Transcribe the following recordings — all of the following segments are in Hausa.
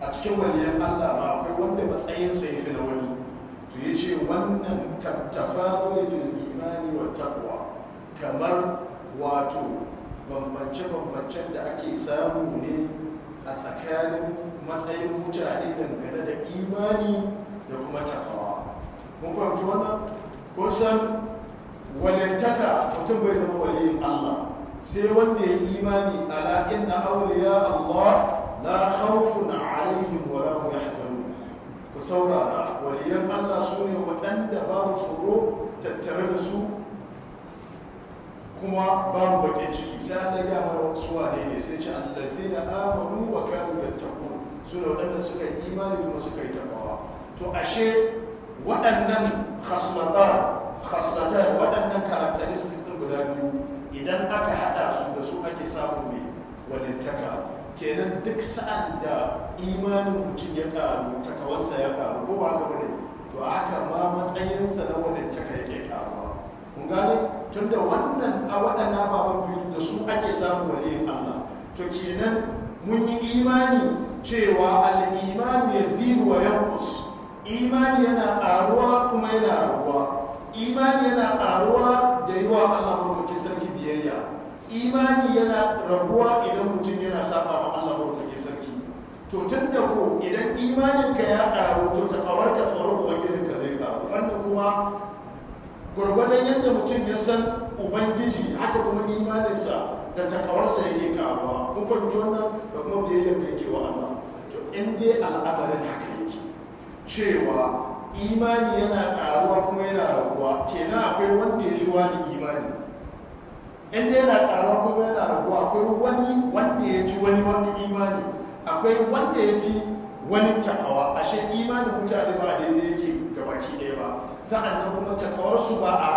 a cikin waliyan Allah ma akwai wanda matsayinsa ya fi na wani to ya ce wannan kan tafadul fil imani wa taqwa kamar wato bambance-bambancen da ake samu ne a tsakanin matsayin mutane dangane da imani da kuma takawa. Mun fahimci wannan? kusan walintaka mutum bai zama waliyin Allah sai wanda ya imani ala inna awliya Allah la khawfun alaihim wa la hum yahzanun. Ku saurara, waliyan Allah su ne waɗanda babu tsoro tattare da su kuma babu bakin ciki. Sai an daga mana wasu wane ne sai ce allazina amanu wa kanu yattaqun, su ne waɗanda suka yi imani kuma suka yi takawa. To ashe waɗannan khaslatan waɗannan characteristics ɗin guda biyu idan aka haɗa su da su ake samun mai walintaka. Kenan duk sa'an da imanin mutum ya ƙaru takawarsa ya ƙaru ko ba haka bane, to a haka ma matsayinsa na walintaka yake ƙaruwa. Kun gane? Tunda wannan a waɗannan ababen biyu da su ake samun waliyin Allah, to kenan mun yi imani cewa al-imanu yazidu wa yanqus. Imani yana ƙaruwa kuma yana raguwa. Imani yana ƙaruwa da yi wa Allah barkake sarki biyayya. Imani yana raguwa idan mutum yana saba wa Allah barkake sarki. To tun da ko idan imaninka ya ƙaru to taɓawarka tsoron ubangijinka zai ƙaru. Wanda kuma gwargwadon yadda mutum ya san ubangiji haka kuma imaninsa da takawarsa yake ƙaruwa. Kun fahimci wannan da kuma biyayyar da yake wa Allah. To in dai al'amarin haka yake cewa imani yana ƙaruwa kuma yana raguwa, kenan akwai wanda ya fi wani imani. Inda yana ƙaruwa kuma yana raguwa, akwai wani wanda ya fi wani imani, akwai wanda ya fi wani takawa. Ashe imanin mutane ba a daidai yake gabaki ɗaya ba, sa'an nan kuma takawarsu ba a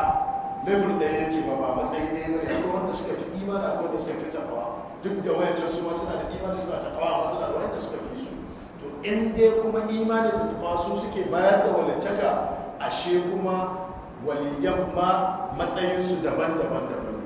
level ɗaya yake ba matsayi ɗaya ba ne. Akwai wanda suka fi imani, akwai wanda suka fi takawa. Duk da wayancan su ma suna da imani suna takawa, amma suna da wanda suka fi su. In dai kuma imani da masu suke bayar da walittaka, ashe kuma waliyan ma matsayinsu daban-daban daban.